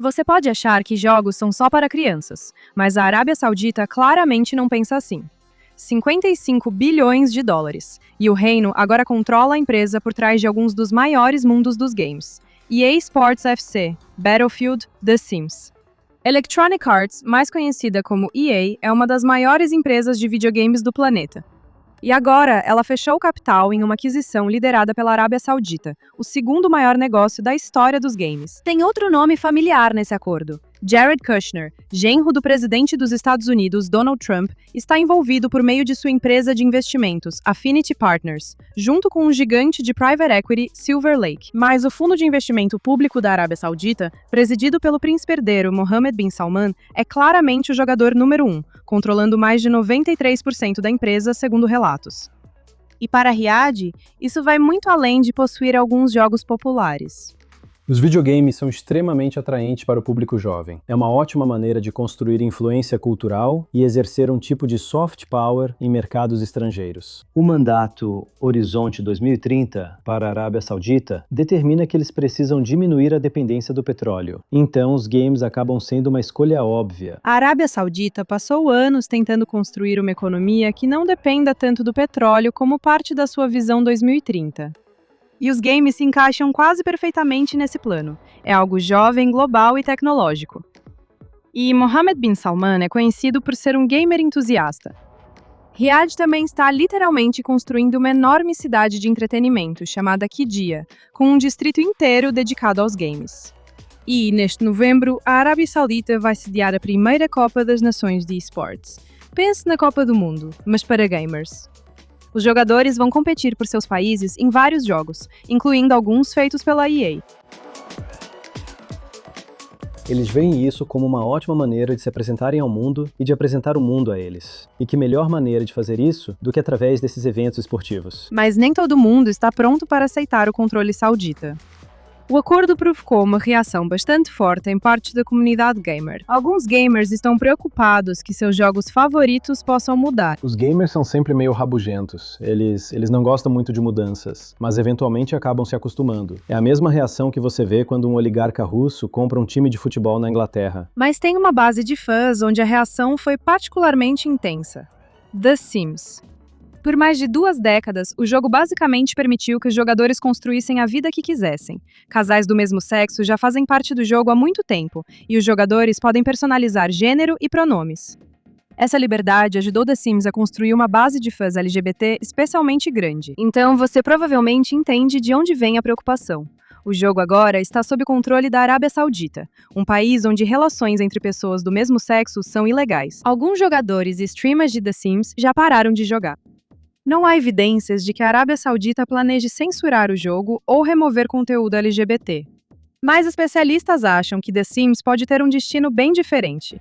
Você pode achar que jogos são só para crianças, mas a Arábia Saudita claramente não pensa assim. 55 bilhões de dólares. E o reino agora controla a empresa por trás de alguns dos maiores mundos dos games. EA Sports FC, Battlefield, The Sims. Electronic Arts, mais conhecida como EA, é uma das maiores empresas de videogames do planeta. E agora, ela fechou o capital em uma aquisição liderada pela Arábia Saudita, o segundo maior negócio da história dos games. Tem outro nome familiar nesse acordo. Jared Kushner, genro do presidente dos Estados Unidos, Donald Trump, está envolvido por meio de sua empresa de investimentos, Affinity Partners, junto com o gigante de private equity, Silver Lake. Mas o fundo de investimento público da Arábia Saudita, presidido pelo príncipe herdeiro Mohammed bin Salman, é claramente o jogador número 1, controlando mais de 93% da empresa, segundo relatos. E para Riyadh, isso vai muito além de possuir alguns jogos populares. Os videogames são extremamente atraentes para o público jovem. É uma ótima maneira de construir influência cultural e exercer um tipo de soft power em mercados estrangeiros. O mandato Horizonte 2030 para a Arábia Saudita determina que eles precisam diminuir a dependência do petróleo. Então, os games acabam sendo uma escolha óbvia. A Arábia Saudita passou anos tentando construir uma economia que não dependa tanto do petróleo como parte da sua visão 2030. E os games se encaixam quase perfeitamente nesse plano. É algo jovem, global e tecnológico. E Mohammed bin Salman é conhecido por ser um gamer entusiasta. Riyadh também está literalmente construindo uma enorme cidade de entretenimento chamada Qiddiya, com um distrito inteiro dedicado aos games. E, neste novembro, a Arábia Saudita vai sediar a primeira Copa das Nações de eSports. Pense na Copa do Mundo, mas para gamers. Os jogadores vão competir por seus países em vários jogos, incluindo alguns feitos pela EA. Eles veem isso como uma ótima maneira de se apresentarem ao mundo e de apresentar o mundo a eles. E que melhor maneira de fazer isso do que através desses eventos esportivos. Mas nem todo mundo está pronto para aceitar o controle saudita. O acordo provocou uma reação bastante forte em parte da comunidade gamer. Alguns gamers estão preocupados que seus jogos favoritos possam mudar. Os gamers são sempre meio rabugentos. Eles não gostam muito de mudanças, mas eventualmente acabam se acostumando. É a mesma reação que você vê quando um oligarca russo compra um time de futebol na Inglaterra. Mas tem uma base de fãs onde a reação foi particularmente intensa. The Sims. Por mais de 2 décadas, o jogo basicamente permitiu que os jogadores construíssem a vida que quisessem. Casais do mesmo sexo já fazem parte do jogo há muito tempo, e os jogadores podem personalizar gênero e pronomes. Essa liberdade ajudou The Sims a construir uma base de fãs LGBT especialmente grande. Então você provavelmente entende de onde vem a preocupação. O jogo agora está sob controle da Arábia Saudita, um país onde relações entre pessoas do mesmo sexo são ilegais. Alguns jogadores e streamers de The Sims já pararam de jogar. Não há evidências de que a Arábia Saudita planeje censurar o jogo ou remover conteúdo LGBT. Mas especialistas acham que The Sims pode ter um destino bem diferente.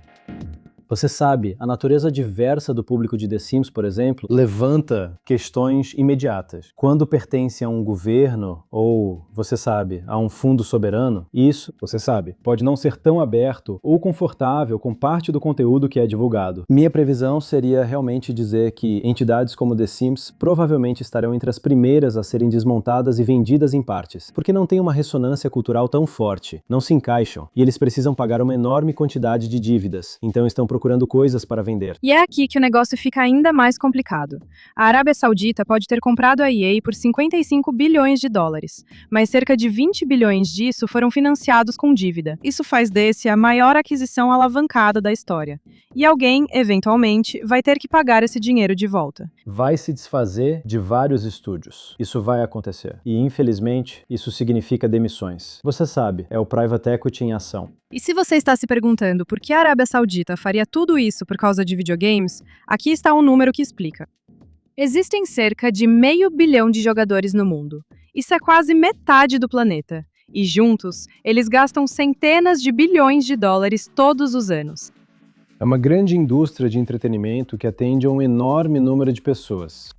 Você sabe, a natureza diversa do público de The Sims, por exemplo, levanta questões imediatas. Quando pertence a um governo ou, você sabe, a um fundo soberano, isso, você sabe, pode não ser tão aberto ou confortável com parte do conteúdo que é divulgado. Minha previsão seria realmente dizer que entidades como The Sims provavelmente estarão entre as primeiras a serem desmontadas e vendidas em partes, porque não tem uma ressonância cultural tão forte, não se encaixam, e eles precisam pagar uma enorme quantidade de dívidas, então estão procurando coisas para vender. E é aqui que o negócio fica ainda mais complicado. A Arábia Saudita pode ter comprado a EA por 55 bilhões de dólares, mas cerca de 20 bilhões disso foram financiados com dívida. Isso faz desse a maior aquisição alavancada da história. E alguém, eventualmente, vai ter que pagar esse dinheiro de volta. Vai se desfazer de vários estúdios. Isso vai acontecer. E, infelizmente, isso significa demissões. Você sabe, é o private equity em ação. E se você está se perguntando por que a Arábia Saudita faria tudo isso por causa de videogames, aqui está um número que explica. Existem cerca de 500 milhões de jogadores no mundo. Isso é quase metade do planeta. E juntos, eles gastam centenas de bilhões de dólares todos os anos. É uma grande indústria de entretenimento que atende a um enorme número de pessoas.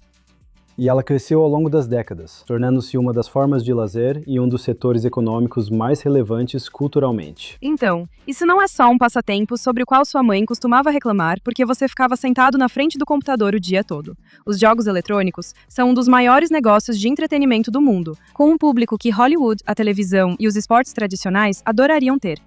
E ela cresceu ao longo das décadas, tornando-se uma das formas de lazer e um dos setores econômicos mais relevantes culturalmente. Então, isso não é só um passatempo sobre o qual sua mãe costumava reclamar porque você ficava sentado na frente do computador o dia todo. Os jogos eletrônicos são um dos maiores negócios de entretenimento do mundo, com um público que Hollywood, a televisão e os esportes tradicionais adorariam ter.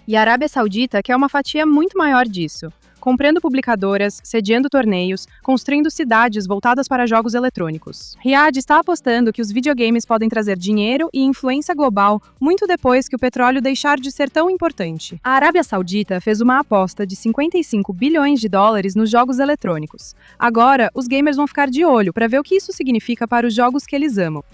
E a Arábia Saudita quer uma fatia muito maior disso, comprando publicadoras, sediando torneios, construindo cidades voltadas para jogos eletrônicos. Riad está apostando que os videogames podem trazer dinheiro e influência global muito depois que o petróleo deixar de ser tão importante. A Arábia Saudita fez uma aposta de 55 bilhões de dólares nos jogos eletrônicos. Agora, os gamers vão ficar de olho para ver o que isso significa para os jogos que eles amam.